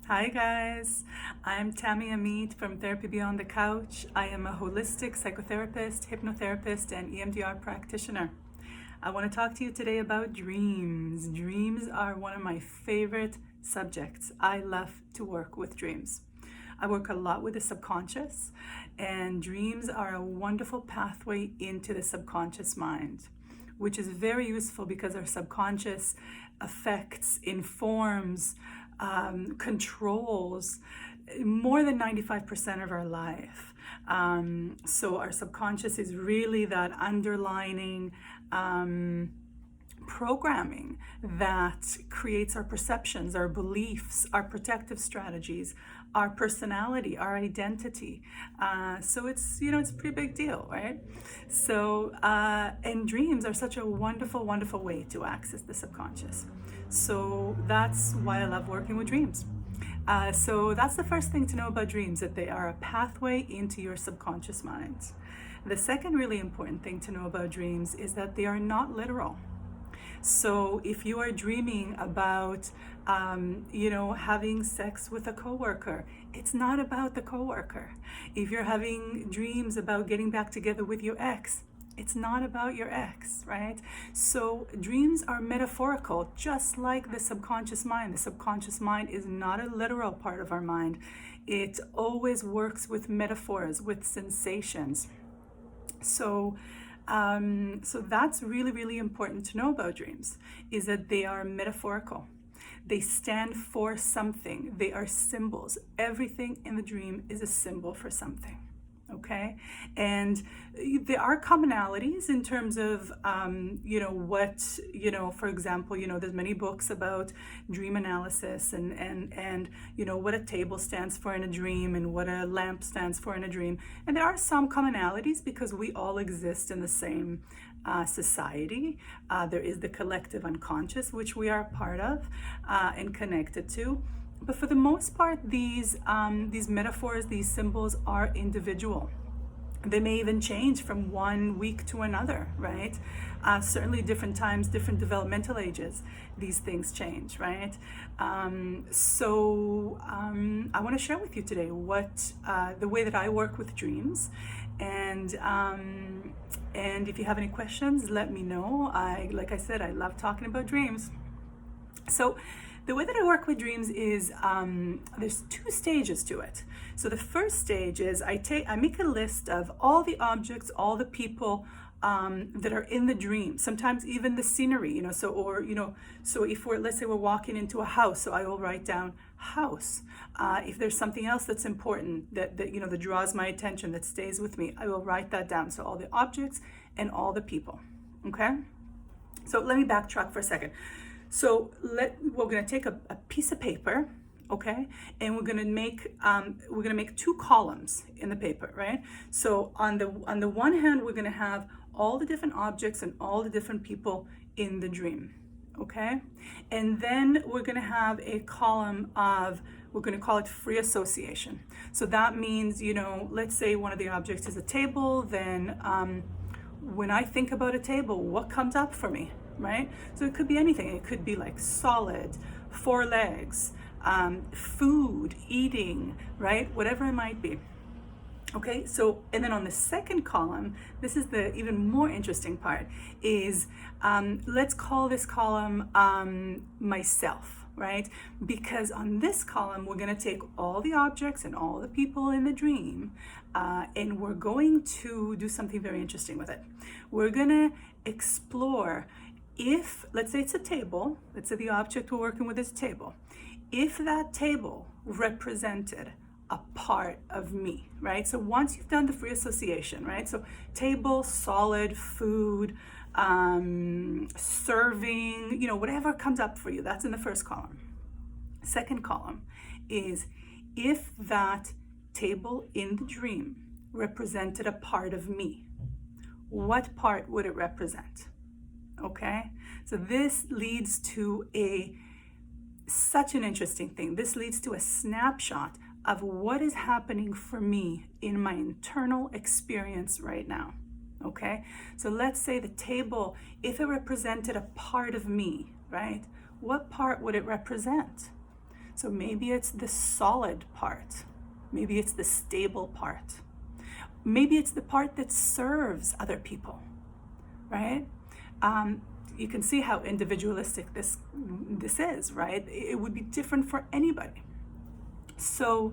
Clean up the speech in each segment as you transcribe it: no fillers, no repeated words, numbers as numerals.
Hi guys, I'm Tammy Amit from Therapy Beyond the Couch. I am a holistic psychotherapist, hypnotherapist, and EMDR practitioner. I want to talk to you today about dreams. Dreams are one of my favorite subjects. I love to work with dreams. I work a lot with the subconscious, and dreams are a wonderful pathway into the subconscious mind, which is very useful because our subconscious affects, informs, controls more than 95% of our life. So our subconscious is really that underlining programming that creates our perceptions, our beliefs, our protective strategies, our personality, our identity. So it's a pretty big deal, right? So, and dreams are such a wonderful, wonderful way to access the subconscious. So that's why I love working with dreams. So that's the first thing to know about dreams, that they are a pathway into your subconscious mind. The second really important thing to know about dreams is that they are not literal. So if you are dreaming about, having sex with a coworker, it's not about the coworker. If you're having dreams about getting back together with your ex, it's not about your ex, right? So dreams are metaphorical, just like the subconscious mind. The subconscious mind is not a literal part of our mind. It always works with metaphors, with sensations. So that's really, really important to know about dreams, is that they are metaphorical. They stand for something. They are symbols. Everything in the dream is a symbol for something. Okay, and there are commonalities in terms of for example, there's many books about dream analysis and what a table stands for in a dream and what a lamp stands for in a dream. And there are some commonalities because we all exist in the same society. There is the collective unconscious, which we are part of and connected to. But for the most part, these metaphors, these symbols are individual. They may even change from one week to another, right? Certainly different times, different developmental ages, these things change, right? I want to share with you today the way that I work with dreams. And if you have any questions, let me know. Like I said, I love talking about dreams. So the way that I work with dreams is there's two stages to it. So the first stage is I make a list of all the objects, all the people that are in the dream. Sometimes even the scenery, So if let's say we're walking into a house, so I will write down house. If there's something else that's important that draws my attention, that stays with me, I will write that down. So all the objects and all the people. Okay. So let me backtrack for a second. So we're going to take a piece of paper, okay, and we're going to make two columns in the paper, right? So on the one hand, we're going to have all the different objects and all the different people in the dream, okay, and then we're going to have a column we're going to call it free association. So that means, let's say one of the objects is a table, then when I think about a table, what comes up for me? Right? So it could be anything. It could be like solid, 4 legs, food, eating, right? Whatever it might be. Okay, so, and then on the second column, this is the even more interesting part, is let's call this column myself, right? Because on this column, we're going to take all the objects and all the people in the dream, and we're going to do something very interesting with it. We're going to explore, if, let's say it's a table, let's say the object we're working with is a table, if that table represented a part of me, right? So once you've done the free association, right? So table, solid, food, serving, whatever comes up for you, that's in the first column. Second column is if that table in the dream represented a part of me, what part would it represent? Okay, so this leads to such an interesting thing. This leads to a snapshot of what is happening for me in my internal experience right now. Okay, so let's say the table, if it represented a part of me, right? What part would it represent? So maybe it's the solid part. Maybe it's the stable part. Maybe it's the part that serves other people, right? You can see how individualistic this is, right? It would be different for anybody. So,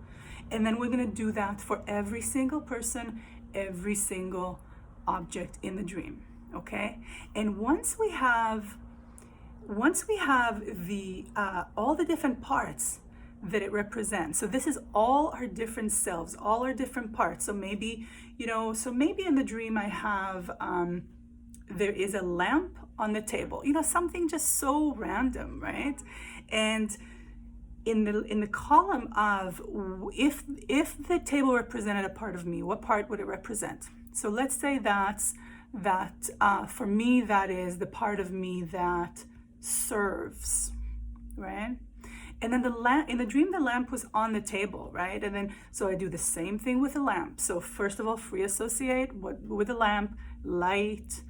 and then we're going to do that for every single person, every single object in the dream, okay? And once we have the all the different parts that it represents, so this is all our different selves, all our different parts. So maybe, maybe in the dream I have there is a lamp on the table, something just so random, right? And in the column of if the table represented a part of me, what part would it represent? So let's say that for me, that is the part of me that serves, right? And then in the dream, the lamp was on the table, right? And then, so I do the same thing with the lamp. So first of all, free associate with the lamp, light,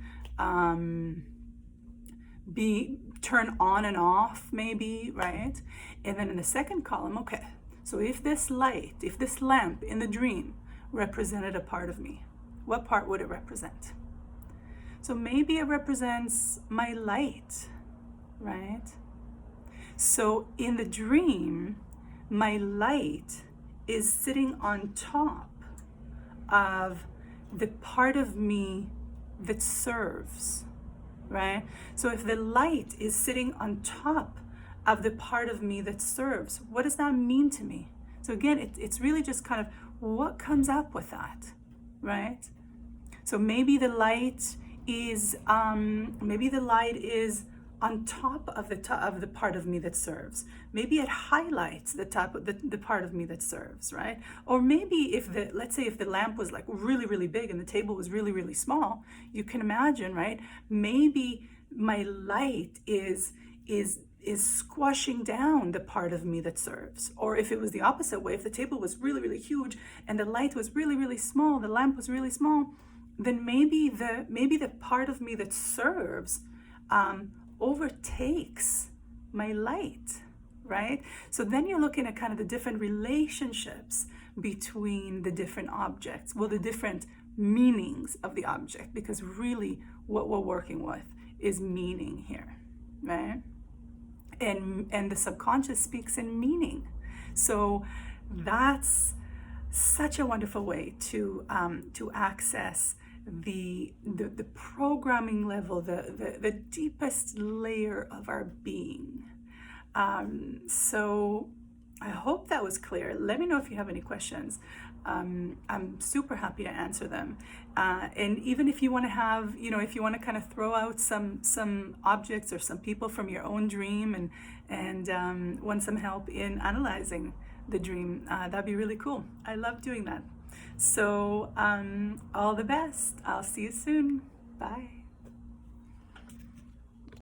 turn on and off maybe, right? And then in the second column, okay, so if this lamp in the dream represented a part of me, what part would it represent? So maybe it represents my light, right? So in the dream, my light is sitting on top of the part of me that serves, right? So if the light is sitting on top of the part of me that serves, what does that mean to me? So again, it's really just kind of what comes up with that, right? So maybe the light is on top of the part of me that serves. Maybe it highlights the part of me that serves, right? Or maybe let's say if the lamp was like really, really big and the table was really, really small, you can imagine, right? Maybe my light is squashing down the part of me that serves. Or if it was the opposite way, if the table was really, really huge and the light was really, really small, the lamp was really small, then maybe the part of me that serves overtakes my light, right? So then you're looking at kind of the different relationships between the different objects, well, the different meanings of the object, because really what we're working with is meaning here, right? And the subconscious speaks in meaning. So that's such a wonderful way to access the programming level, the deepest layer of our being. So I hope that was clear. Let me know if you have any questions. I'm super happy to answer them. And even if you want to have, if you want to kind of throw out some objects or some people from your own dream and want some help in analyzing the dream, that'd be really cool. I love doing that. So all the best. I'll see you soon. Bye.